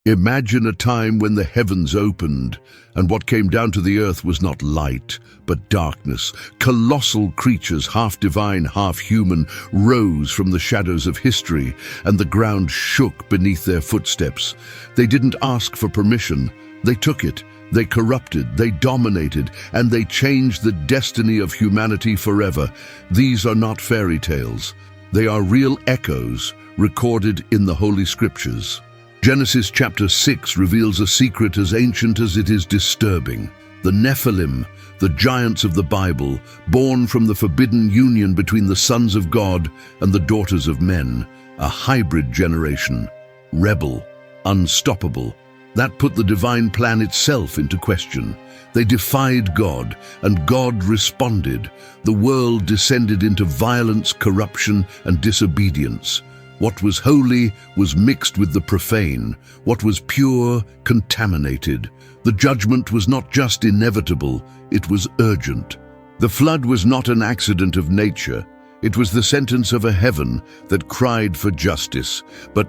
Imagine a time when the heavens opened, and what came down to the earth was not light, but darkness. Colossal creatures, half divine, half human, rose from the shadows of history, and the ground shook beneath their footsteps. They didn't ask for permission. They took it. They corrupted, they dominated, and they changed the destiny of humanity forever. These are not fairy tales. They are real echoes recorded in the Holy Scriptures. Genesis chapter 6 reveals a secret as ancient as it is disturbing. The NEPHILIM, the giants of the Bible, born from the forbidden union between the sons of God and the daughters of men, a hybrid generation, rebel, unstoppable. That put the divine plan itself into question. They defied God, and God responded. The world descended into violence, corruption, and disobedience. What was holy was mixed with the profane. What was pure, contaminated. The judgment was not just inevitable, it was urgent. The flood was not an accident of nature. It was the sentence of a heaven that cried for justice. But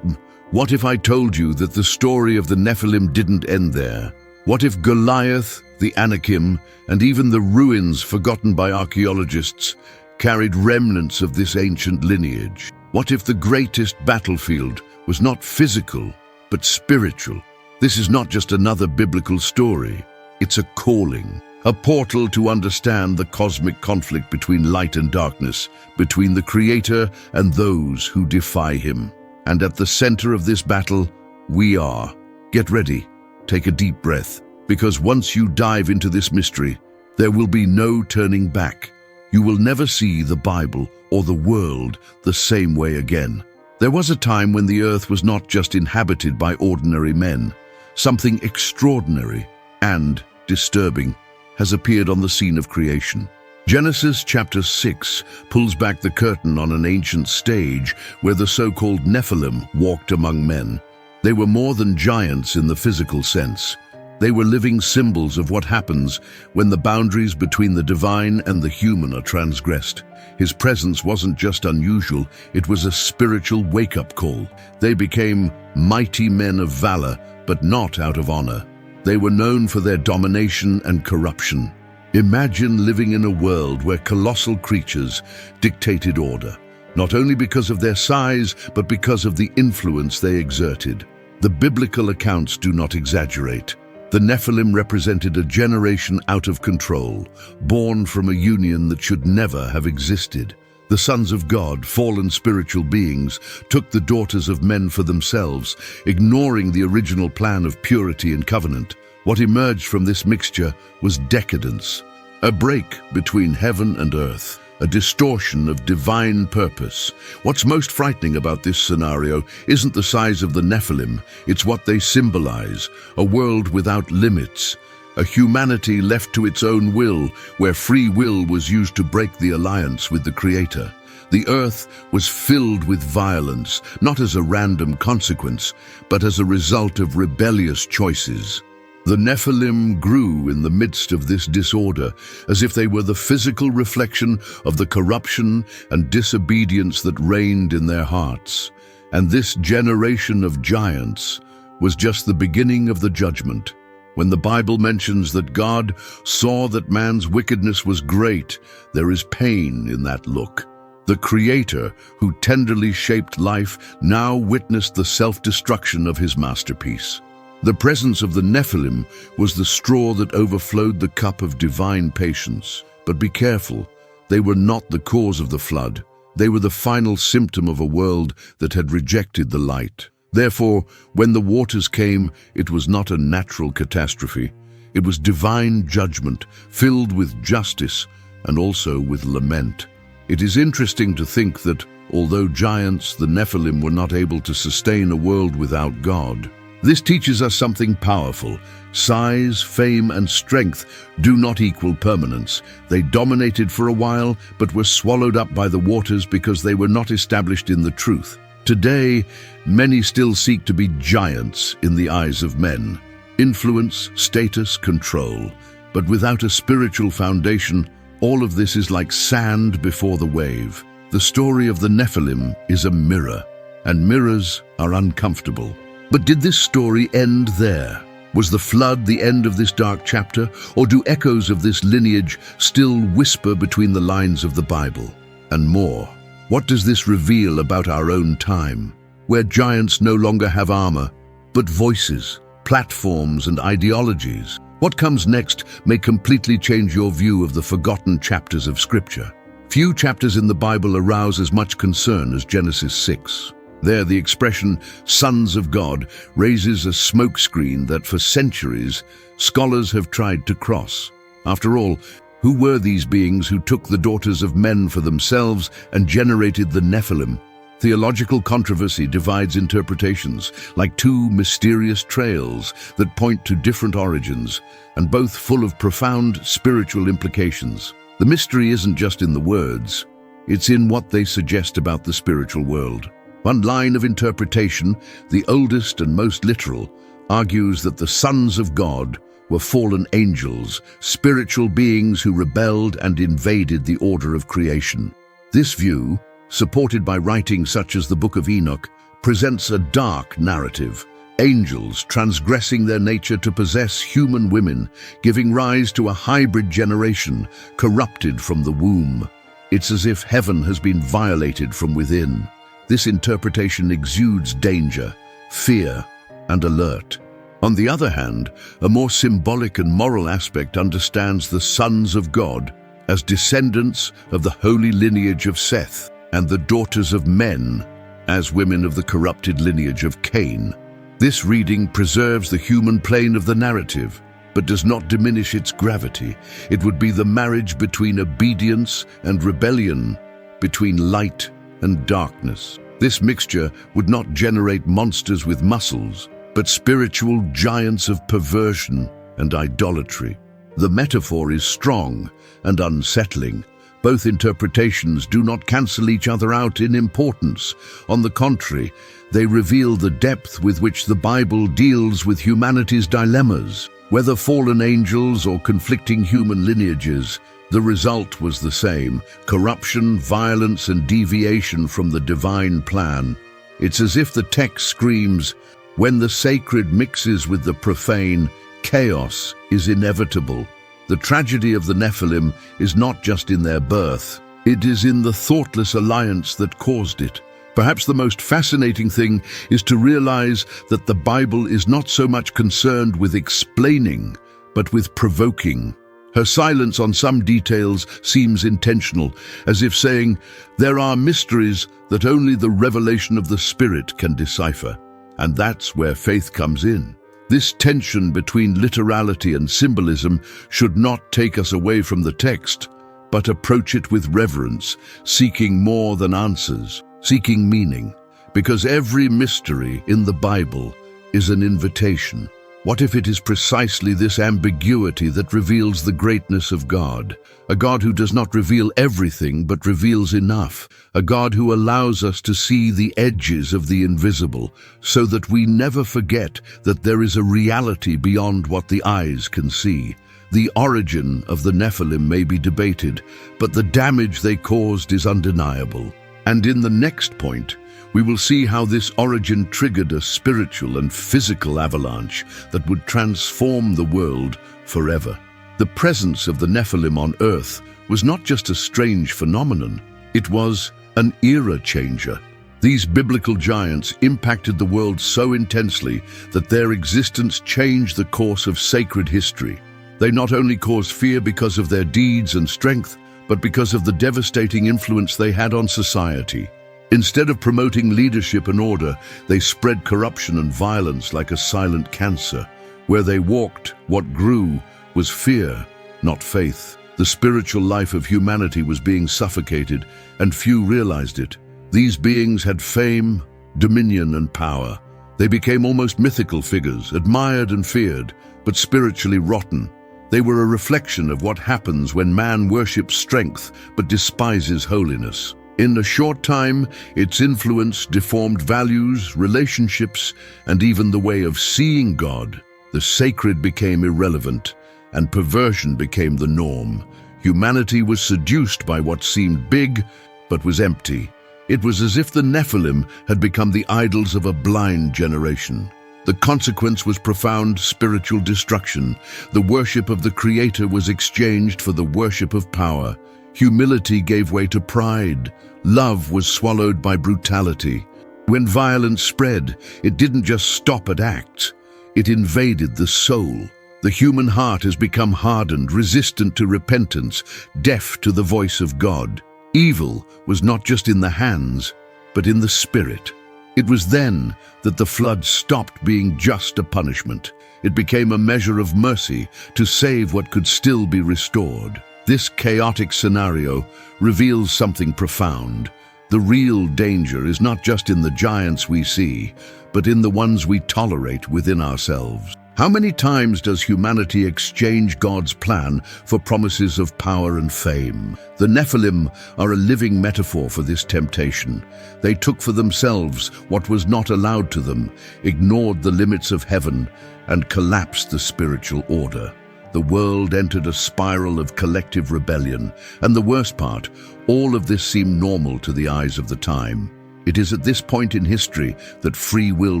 what if I told you that the story of the Nephilim didn't end there? What if Goliath, the Anakim, and even the ruins forgotten by archaeologists carried remnants of this ancient lineage? What if the greatest battlefield was not physical, but spiritual? This is not just another biblical story. It's a calling, a portal to understand the cosmic conflict between light and darkness, between the Creator and those who defy Him. And at the center of this battle, we are. Get ready, take a deep breath, because once you dive into this mystery, there will be no turning back. You will never see the Bible or the world the same way again. There was a time when the earth was not just inhabited by ordinary men. Something extraordinary and disturbing has appeared on the scene of creation. Genesis chapter 6 pulls back the curtain on an ancient stage where the so-called Nephilim walked among men. They were more than giants in the physical sense. They were living symbols of what happens when the boundaries between the divine and the human are transgressed. His presence wasn't just unusual, it was a spiritual wake-up call. They became mighty men of valor, but not out of honor. They were known for their domination and corruption. Imagine living in a world where colossal creatures dictated order, not only because of their size, but because of the influence they exerted. The biblical accounts do not exaggerate. The Nephilim represented a generation out of control, born from a union that should never have existed. The sons of God, fallen spiritual beings, took the daughters of men for themselves, ignoring the original plan of purity and covenant. What emerged from this mixture was decadence, a break between heaven and earth, a distortion of divine purpose. What's most frightening about this scenario isn't the size of the Nephilim, it's what they symbolize: a world without limits, a humanity left to its own will, where free will was used to break the alliance with the Creator. The earth was filled with violence, not as a random consequence, but as a result of rebellious choices. The Nephilim grew in the midst of this disorder, as if they were the physical reflection of the corruption and disobedience that reigned in their hearts. And this generation of giants was just the beginning of the judgment. When the Bible mentions that God saw that man's wickedness was great, there is pain in that look. The Creator, who tenderly shaped life, now witnessed the self-destruction of his masterpiece. The presence of the Nephilim was the straw that overflowed the cup of divine patience. But be careful, they were not the cause of the flood. They were the final symptom of a world that had rejected the light. Therefore, when the waters came, it was not a natural catastrophe. It was divine judgment, filled with justice and also with lament. It is interesting to think that, although giants, the Nephilim were not able to sustain a world without God. This teaches us something powerful. Size, fame, and strength do not equal permanence. They dominated for a while, but were swallowed up by the waters because they were not established in the truth. Today, many still seek to be giants in the eyes of men. Influence, status, control. But without a spiritual foundation, all of this is like sand before the wave. The story of the Nephilim is a mirror, and mirrors are uncomfortable. But did this story end there? Was the flood the end of this dark chapter, or do echoes of this lineage still whisper between the lines of the Bible? And more, what does this reveal about our own time, where giants no longer have armor, but voices, platforms, and ideologies? What comes next may completely change your view of the forgotten chapters of Scripture. Few chapters in the Bible arouse as much concern as Genesis 6. There, the expression "sons of God" raises a smokescreen that for centuries scholars have tried to cross. After all, who were these beings who took the daughters of men for themselves and generated the Nephilim? Theological controversy divides interpretations, like two mysterious trails that point to different origins, and both full of profound spiritual implications. The mystery isn't just in the words, it's in what they suggest about the spiritual world. One line of interpretation, the oldest and most literal, argues that the sons of God were fallen angels, spiritual beings who rebelled and invaded the order of creation. This view, supported by writings such as the Book of Enoch, presents a dark narrative. Angels transgressing their nature to possess human women, giving rise to a hybrid generation, corrupted from the womb. It's as if heaven has been violated from within. This interpretation exudes danger, fear, and alert. On the other hand, a more symbolic and moral aspect understands the sons of God as descendants of the holy lineage of Seth, and the daughters of men as women of the corrupted lineage of Cain. This reading preserves the human plane of the narrative, but does not diminish its gravity. It would be the marriage between obedience and rebellion, between light and darkness. This mixture would not generate monsters with muscles, but spiritual giants of perversion and idolatry. The metaphor is strong and unsettling. Both interpretations do not cancel each other out in importance. On the contrary, they reveal the depth with which the Bible deals with humanity's dilemmas. Whether fallen angels or conflicting human lineages, the result was the same: corruption, violence, and deviation from the divine plan. It's as if the text screams, when the sacred mixes with the profane, chaos is inevitable. The tragedy of the Nephilim is not just in their birth, it is in the thoughtless alliance that caused it. Perhaps the most fascinating thing is to realize that the Bible is not so much concerned with explaining, but with provoking. Her silence on some details seems intentional, as if saying, there are mysteries that only the revelation of the Spirit can decipher. And that's where faith comes in. This tension between literality and symbolism should not take us away from the text, but approach it with reverence, seeking more than answers, seeking meaning, because every mystery in the Bible is an invitation. What if it is precisely this ambiguity that reveals the greatness of God? A God who does not reveal everything but reveals enough. A God who allows us to see the edges of the invisible, so that we never forget that there is a reality beyond what the eyes can see. The origin of the Nephilim may be debated, but the damage they caused is undeniable. And in the next point, we will see how this origin triggered a spiritual and physical avalanche that would transform the world forever. The presence of the Nephilim on Earth was not just a strange phenomenon, it was an era changer. These biblical giants impacted the world so intensely that their existence changed the course of sacred history. They not only caused fear because of their deeds and strength, but because of the devastating influence they had on society. Instead of promoting leadership and order, they spread corruption and violence like a silent cancer. Where they walked, what grew was fear, not faith. The spiritual life of humanity was being suffocated, and few realized it. These beings had fame, dominion, and power. They became almost mythical figures, admired and feared, but spiritually rotten. They were a reflection of what happens when man worships strength but despises holiness. In a short time, its influence deformed values, relationships, and even the way of seeing God. The sacred became irrelevant, and perversion became the norm. Humanity was seduced by what seemed big, but was empty. It was as if the Nephilim had become the idols of a blind generation. The consequence was profound spiritual destruction. The worship of the Creator was exchanged for the worship of power. Humility gave way to pride. Love was swallowed by brutality. When violence spread, it didn't just stop at acts. It invaded the soul. The human heart has become hardened, resistant to repentance, deaf to the voice of God. Evil was not just in the hands, but in the spirit. It was then that the flood stopped being just a punishment. It became a measure of mercy to save what could still be restored. This chaotic scenario reveals something profound. The real danger is not just in the giants we see, but in the ones we tolerate within ourselves. How many times does humanity exchange God's plan for promises of power and fame? The Nephilim are a living metaphor for this temptation. They took for themselves what was not allowed to them, ignored the limits of heaven, and collapsed the spiritual order. The world entered a spiral of collective rebellion, and the worst part, all of this seemed normal to the eyes of the time. It is at this point in history that free will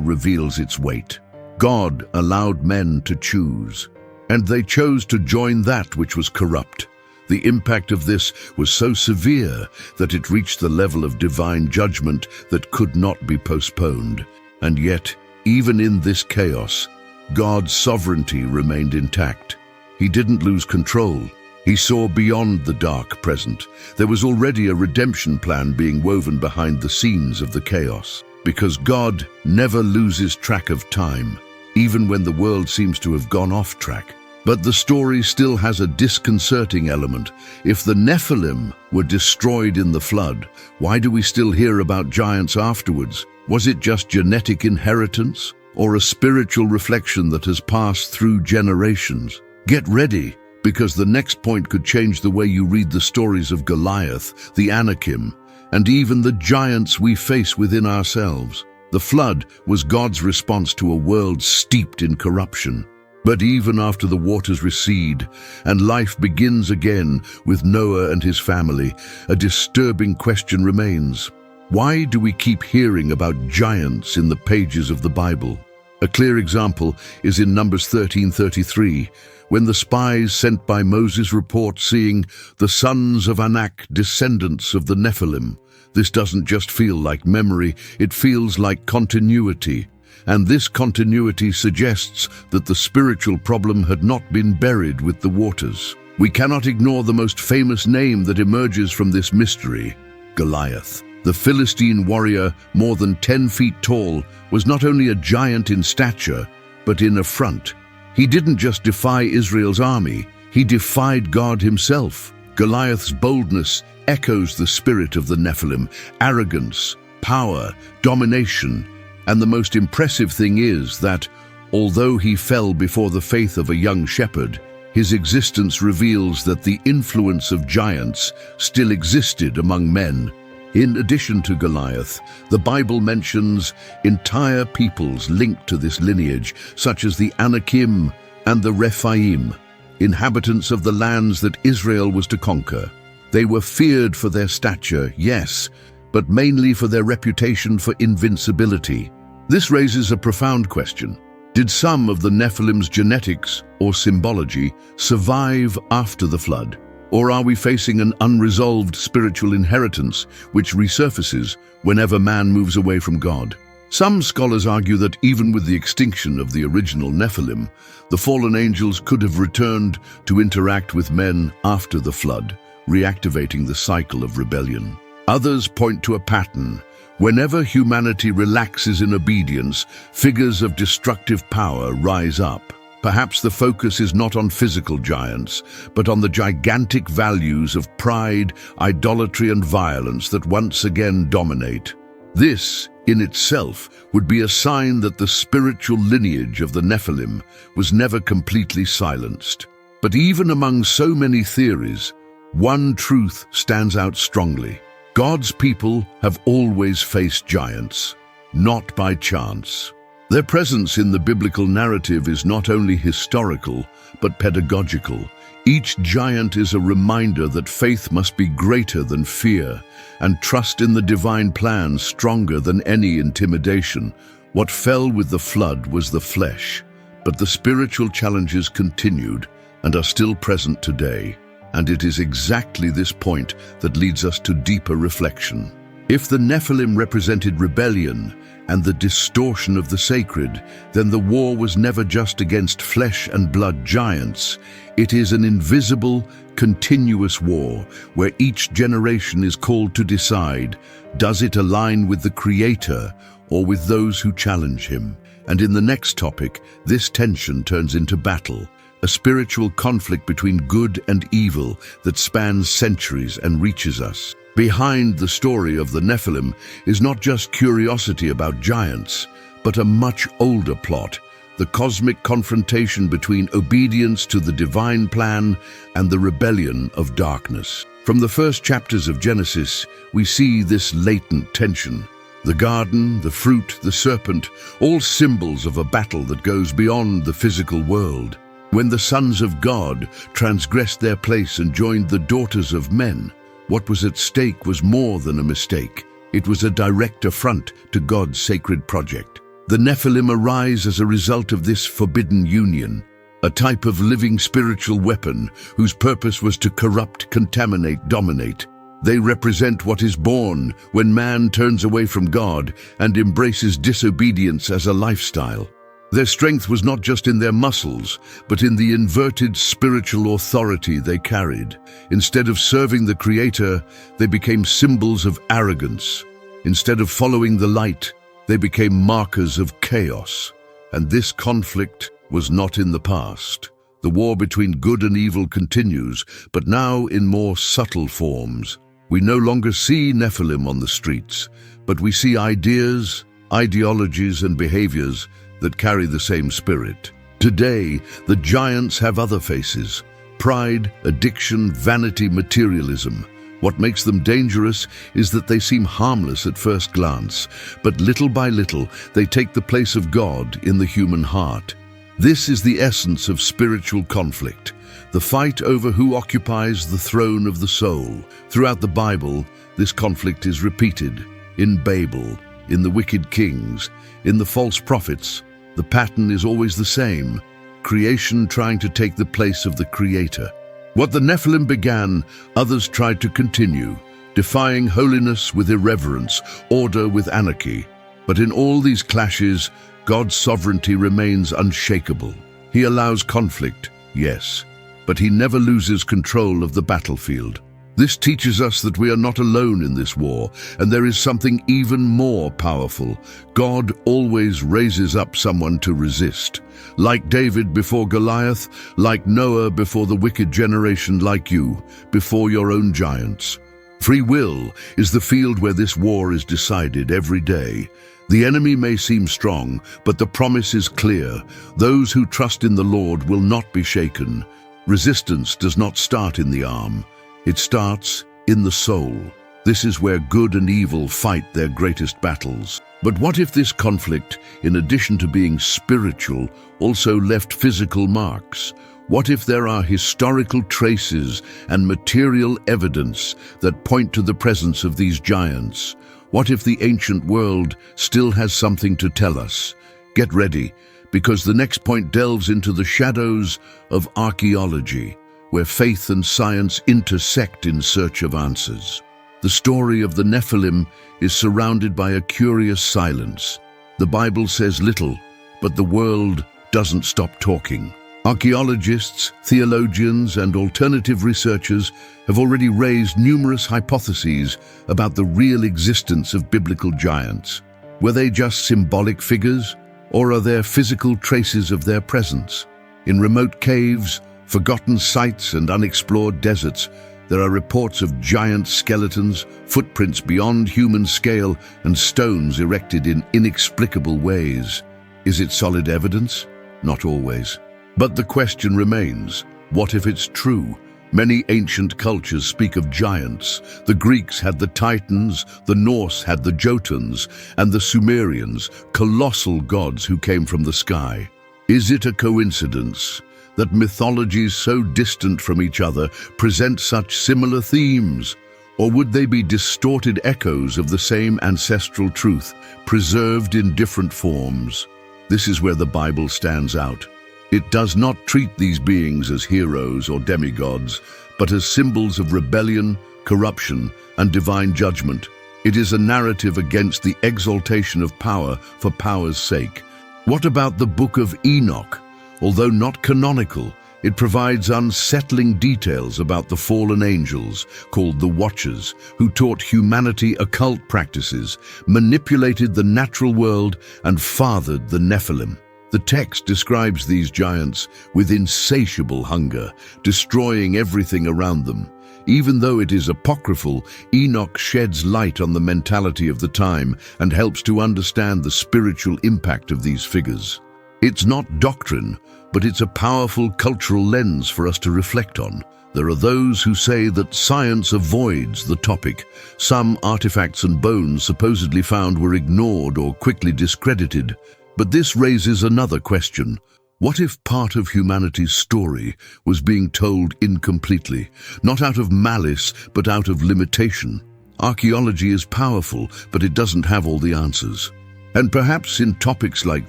reveals its weight. God allowed men to choose, and they chose to join that which was corrupt. The impact of this was so severe that it reached the level of divine judgment that could not be postponed. And yet, even in this chaos, God's sovereignty remained intact. He didn't lose control. He saw beyond the dark present. There was already a redemption plan being woven behind the scenes of the chaos. Because God never loses track of time, even when the world seems to have gone off track. But the story still has a disconcerting element. If the Nephilim were destroyed in the flood, why do we still hear about giants afterwards? Was it just genetic inheritance, or a spiritual reflection that has passed through generations? Get ready, because the next point could change the way you read the stories of Goliath, the Anakim, and even the giants we face within ourselves. The flood was God's response to a world steeped in corruption. But even after the waters recede and life begins again with Noah and his family, a disturbing question remains. Why do we keep hearing about giants in the pages of the Bible? A clear example is in Numbers 13:33, when the spies sent by Moses report seeing the sons of Anak, descendants of the Nephilim. This doesn't just feel like memory, it feels like continuity. And this continuity suggests that the spiritual problem had not been buried with the waters. We cannot ignore the most famous name that emerges from this mystery, Goliath. The Philistine warrior, more than 10 feet tall, was not only a giant in stature, but in affront. He didn't just defy Israel's army, he defied God himself. Goliath's boldness echoes the spirit of the Nephilim: arrogance, power, domination. And the most impressive thing is that, although he fell before the faith of a young shepherd, his existence reveals that the influence of giants still existed among men. In addition to Goliath, the Bible mentions entire peoples linked to this lineage, such as the Anakim and the Rephaim, inhabitants of the lands that Israel was to conquer. They were feared for their stature, yes, but mainly for their reputation for invincibility. This raises a profound question. Did some of the Nephilim's genetics or symbology survive after the flood? Or are we facing an unresolved spiritual inheritance which resurfaces whenever man moves away from God? Some scholars argue that even with the extinction of the original Nephilim, the fallen angels could have returned to interact with men after the flood, reactivating the cycle of rebellion. Others point to a pattern. Whenever humanity relaxes in obedience, figures of destructive power rise up. Perhaps the focus is not on physical giants, but on the gigantic values of pride, idolatry, and violence that once again dominate. This, in itself, would be a sign that the spiritual lineage of the Nephilim was never completely silenced. But even among so many theories, one truth stands out strongly. God's people have always faced giants, not by chance. Their presence in the biblical narrative is not only historical, but pedagogical. Each giant is a reminder that faith must be greater than fear, and trust in the divine plan stronger than any intimidation. What fell with the flood was the flesh, but the spiritual challenges continued and are still present today. And it is exactly this point that leads us to deeper reflection. If the Nephilim represented rebellion and the distortion of the sacred, then the war was never just against flesh and blood giants. It is an invisible, continuous war where each generation is called to decide, does it align with the Creator or with those who challenge him? And in the next topic, this tension turns into battle, a spiritual conflict between good and evil that spans centuries and reaches us. Behind the story of the Nephilim is not just curiosity about giants, but a much older plot, the cosmic confrontation between obedience to the divine plan and the rebellion of darkness. From the first chapters of Genesis, we see this latent tension. The garden, the fruit, the serpent, all symbols of a battle that goes beyond the physical world. When the sons of God transgressed their place and joined the daughters of men, what was at stake was more than a mistake. It was a direct affront to God's sacred project. The Nephilim arise as a result of this forbidden union, a type of living spiritual weapon whose purpose was to corrupt, contaminate, dominate. They represent what is born when man turns away from God and embraces disobedience as a lifestyle. Their strength was not just in their muscles, but in the inverted spiritual authority they carried. Instead of serving the Creator, they became symbols of arrogance. Instead of following the light, they became markers of chaos. And this conflict was not in the past. The war between good and evil continues, but now in more subtle forms. We no longer see Nephilim on the streets, but we see ideas, ideologies, and behaviors that carry the same spirit. Today, the giants have other faces: pride, addiction, vanity, materialism. What makes them dangerous is that they seem harmless at first glance, but little by little, they take the place of God in the human heart. This is the essence of spiritual conflict, the fight over who occupies the throne of the soul. Throughout the Bible, this conflict is repeated. In Babel, in the wicked kings, in the false prophets. The pattern is always the same: creation trying to take the place of the Creator. What the Nephilim began, others tried to continue, defying holiness with irreverence, order with anarchy. But in all these clashes, God's sovereignty remains unshakable. He allows conflict, yes, but he never loses control of the battlefield. This teaches us that we are not alone in this war, and there is something even more powerful. God always raises up someone to resist. Like David before Goliath, like Noah before the wicked generation, like you, before your own giants. Free will is the field where this war is decided every day. The enemy may seem strong, but the promise is clear. Those who trust in the Lord will not be shaken. Resistance does not start in the arm. It starts in the soul. This is where good and evil fight their greatest battles. But what if this conflict, in addition to being spiritual, also left physical marks? What if there are historical traces and material evidence that point to the presence of these giants? What if the ancient world still has something to tell us? Get ready, because the next point delves into the shadows of archaeology, where faith and science intersect in search of answers. The story of the Nephilim is surrounded by a curious silence. The Bible says little, but the world doesn't stop talking. Archaeologists, theologians, and alternative researchers have already raised numerous hypotheses about the real existence of biblical giants. Were they just symbolic figures, or are there physical traces of their presence? In remote caves, forgotten sites, and unexplored deserts, there are reports of giant skeletons, footprints beyond human scale, and stones erected in inexplicable ways. Is it solid evidence? Not always. But the question remains, what if it's true? Many ancient cultures speak of giants. The Greeks had the Titans, the Norse had the Jotuns, and the Sumerians, colossal gods who came from the sky. Is it a coincidence that mythologies so distant from each other present such similar themes? Or would they be distorted echoes of the same ancestral truth, preserved in different forms? This is where the Bible stands out. It does not treat these beings as heroes or demigods, but as symbols of rebellion, corruption, and divine judgment. It is a narrative against the exaltation of power for power's sake. What about the Book of Enoch? Although not canonical, it provides unsettling details about the fallen angels, called the Watchers, who taught humanity occult practices, manipulated the natural world, and fathered the NEPHILIM. The text describes these giants with insatiable hunger, destroying everything around them. Even though it is apocryphal, Enoch sheds light on the mentality of the time and helps to understand the spiritual impact of these figures. It's not doctrine, but it's a powerful cultural lens for us to reflect on. There are those who say that science avoids the topic. Some artifacts and bones supposedly found were ignored or quickly discredited. But this raises another question. What if part of humanity's story was being told incompletely, not out of malice, but out of limitation? Archaeology is powerful, but it doesn't have all the answers. And perhaps in topics like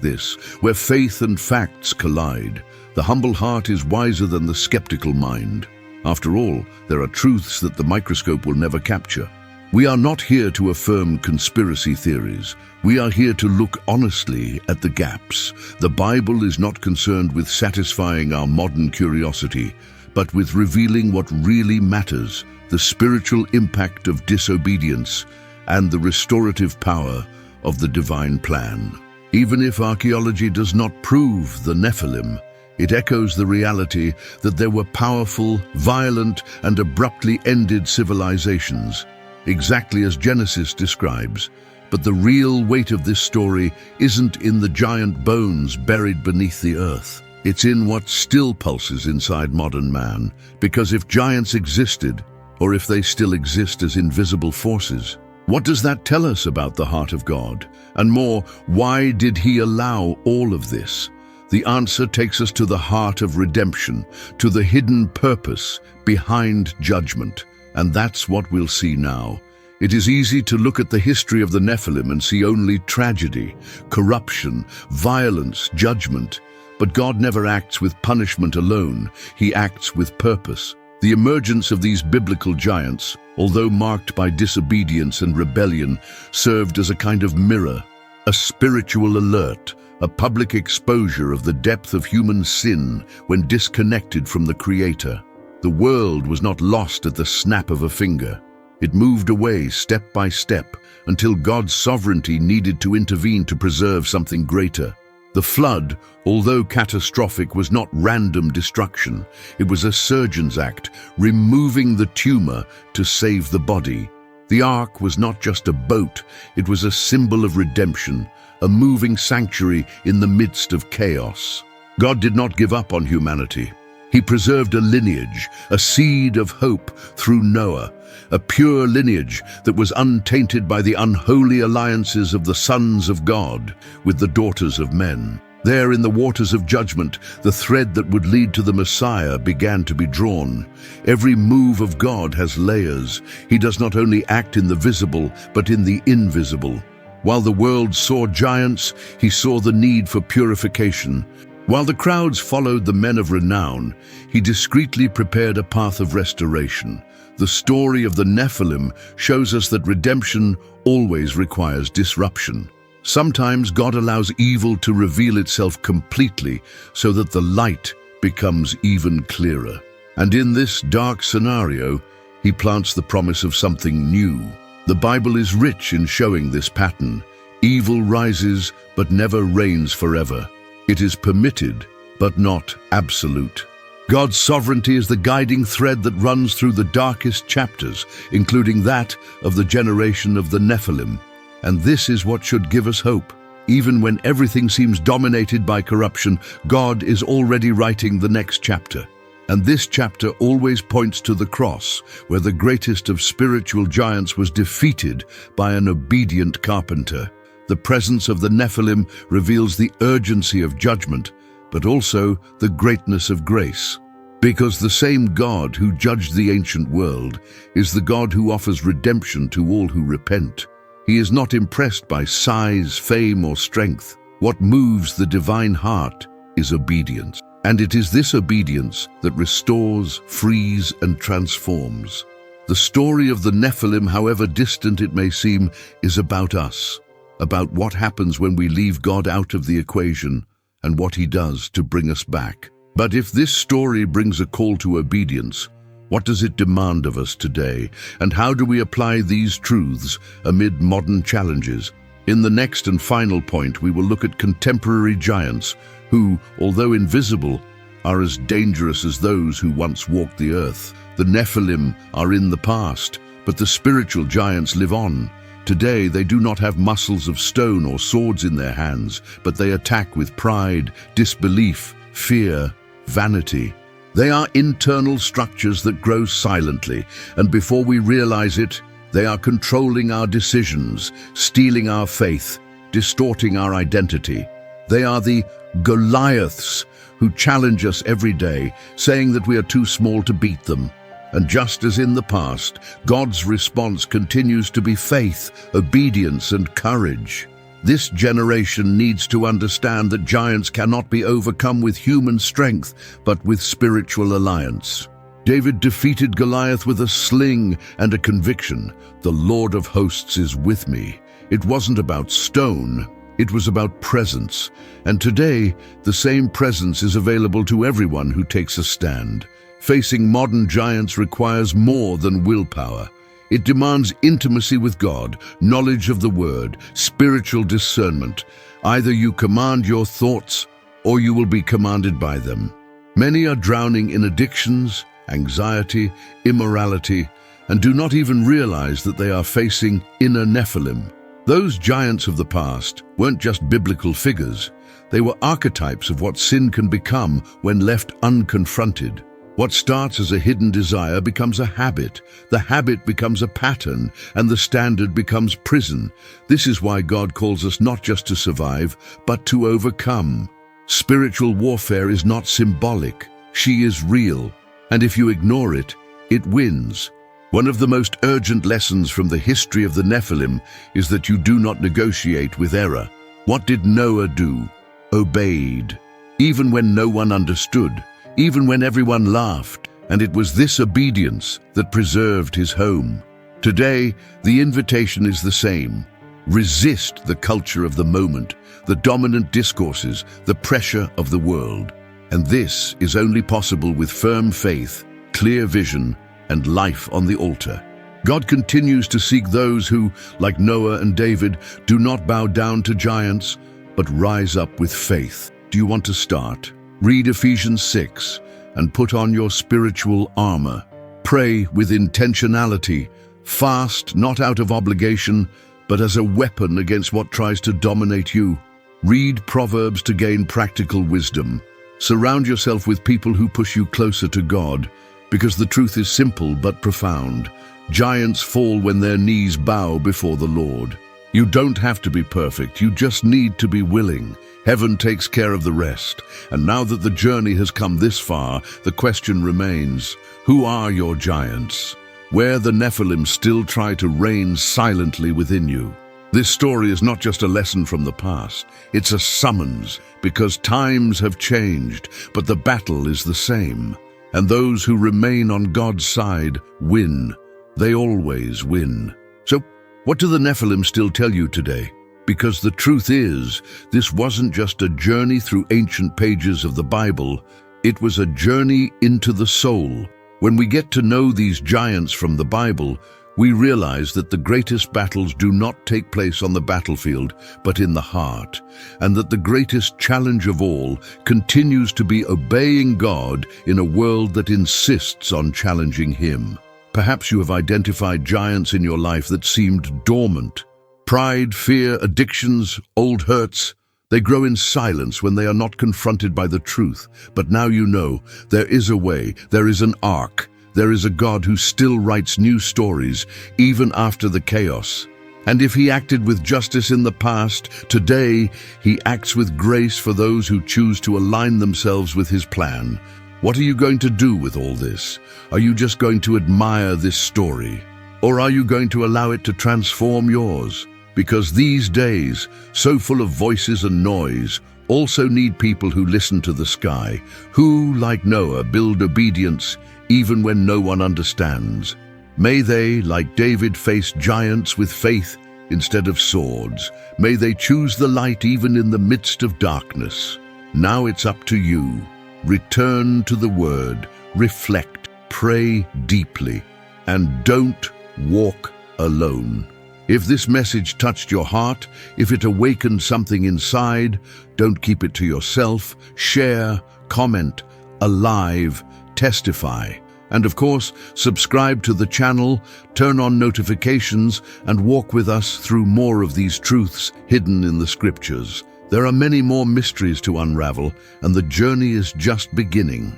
this, where faith and facts collide, the humble heart is wiser than the skeptical mind. After all, there are truths that the microscope will never capture. We are not here to affirm conspiracy theories. We are here to look honestly at the gaps. The Bible is not concerned with satisfying our modern curiosity, but with revealing what really matters, the spiritual impact of disobedience and the restorative power of the divine plan. Even if archaeology does not prove the Nephilim, it echoes the reality that there were powerful, violent, and abruptly ended civilizations, exactly as Genesis describes. But the real weight of this story isn't in the giant bones buried beneath the earth. It's in what still pulses inside modern man. Because if giants existed, or if they still exist as invisible forces, what does that tell us about the heart of God? And more, why did He allow all of this? The answer takes us to the heart of redemption, to the hidden purpose behind judgment. And that's what we'll see now. It is easy to look at the history of the Nephilim and see only tragedy, corruption, violence, judgment. But God never acts with punishment alone. He acts with purpose. The emergence of these biblical giants, although marked by disobedience and rebellion, served as a kind of mirror, a spiritual alert, a public exposure of the depth of human sin when disconnected from the Creator. The world was not lost at the snap of a finger. It moved away step by step until God's sovereignty needed to intervene to preserve something greater. The flood, although catastrophic, was not random destruction. It was a surgeon's act, removing the tumor to save the body. The ark was not just a boat, it was a symbol of redemption, a moving sanctuary in the midst of chaos. God did not give up on humanity. He preserved a lineage, a seed of hope through Noah, a pure lineage that was untainted by the unholy alliances of the sons of God with the daughters of men. There in the waters of judgment, the thread that would lead to the Messiah began to be drawn. Every move of God has layers. He does not only act in the visible, but in the invisible. While the world saw giants, He saw the need for purification. While the crowds followed the men of renown, He discreetly prepared a path of restoration. The story of the Nephilim shows us that redemption always requires disruption. Sometimes God allows evil to reveal itself completely so that the light becomes even clearer. And in this dark scenario, He plants the promise of something new. The Bible is rich in showing this pattern. Evil rises, but never reigns forever. It is permitted, but not absolute. God's sovereignty is the guiding thread that runs through the darkest chapters, including that of the generation of the Nephilim. And this is what should give us hope. Even when everything seems dominated by corruption, God is already writing the next chapter. And this chapter always points to the cross, where the greatest of spiritual giants was defeated by an obedient carpenter. The presence of the Nephilim reveals the urgency of judgment, but also the greatness of grace. Because the same God who judged the ancient world is the God who offers redemption to all who repent. He is not impressed by size, fame, or strength. What moves the divine heart is obedience. And it is this obedience that restores, frees, and transforms. The story of the Nephilim, however distant it may seem, is about us, about what happens when we leave God out of the equation and what He does to bring us back. But if this story brings a call to obedience, what does it demand of us today? And how do we apply these truths amid modern challenges? In the next and final point, we will look at contemporary giants who, although invisible, are as dangerous as those who once walked the earth. The Nephilim are in the past, but the spiritual giants live on. Today, they do not have muscles of stone or swords in their hands, but they attack with pride, disbelief, fear, vanity. They are internal structures that grow silently, and before we realize it, they are controlling our decisions, stealing our faith, distorting our identity. They are the Goliaths who challenge us every day, saying that we are too small to beat them. And just as in the past, God's response continues to be faith, obedience, and courage. This generation needs to understand that giants cannot be overcome with human strength, but with spiritual alliance. David defeated Goliath with a sling and a conviction: the Lord of hosts is with me. It wasn't about stone, it was about presence. And today, the same presence is available to everyone who takes a stand. Facing modern giants requires more than willpower. It demands intimacy with God, knowledge of the Word, spiritual discernment. Either you command your thoughts, or you will be commanded by them. Many are drowning in addictions, anxiety, immorality, and do not even realize that they are facing inner Nephilim. Those giants of the past weren't just biblical figures. They were archetypes of what sin can become when left unconfronted. What starts as a hidden desire becomes a habit. The habit becomes a pattern, and the standard becomes prison. This is why God calls us not just to survive, but to overcome. Spiritual warfare is not symbolic. She is real. And if you ignore it, it wins. One of the most urgent lessons from the history of the Nephilim is that you do not negotiate with error. What did Noah do? Obeyed. Even when no one understood. Even when everyone laughed, and it was this obedience that preserved his home. Today, the invitation is the same. Resist the culture of the moment, the dominant discourses, the pressure of the world. And this is only possible with firm faith, clear vision, and life on the altar. God continues to seek those who, like Noah and David, do not bow down to giants, but rise up with faith. Do you want to start? Read Ephesians 6 and put on your spiritual armor. Pray with intentionality. Fast, not out of obligation, but as a weapon against what tries to dominate you. Read Proverbs to gain practical wisdom. Surround yourself with people who push you closer to God, because the truth is simple but profound. Giants fall when their knees bow before the Lord. You don't have to be perfect, you just need to be willing. Heaven takes care of the rest. And now that the journey has come this far, the question remains: who are your giants? Where the Nephilim still try to reign silently within you? This story is not just a lesson from the past, it's a summons, because times have changed, but the battle is the same. And those who remain on God's side win. They always win. So, what do the Nephilim still tell you today? Because the truth is, this wasn't just a journey through ancient pages of the Bible, it was a journey into the soul. When we get to know these giants from the Bible, we realize that the greatest battles do not take place on the battlefield, but in the heart, and that the greatest challenge of all continues to be obeying God in a world that insists on challenging Him. Perhaps you have identified giants in your life that seemed dormant. Pride, fear, addictions, old hurts, they grow in silence when they are not confronted by the truth. But now you know, there is a way, there is an arc, there is a God who still writes new stories, even after the chaos. And if He acted with justice in the past, today He acts with grace for those who choose to align themselves with His plan. What are you going to do with all this? Are you just going to admire this story? Or are you going to allow it to transform yours? Because these days, so full of voices and noise, also need people who listen to the sky, who, like Noah, build obedience even when no one understands. May they, like David, face giants with faith instead of swords. May they choose the light even in the midst of darkness. Now it's up to you. Return to the Word, reflect, pray deeply, and don't walk alone. If this message touched your heart, if it awakened something inside, don't keep it to yourself. Share, comment, alive, testify. And of course, subscribe to the channel, turn on notifications, and walk with us through more of these truths hidden in the scriptures. There are many more mysteries to unravel, and the journey is just beginning.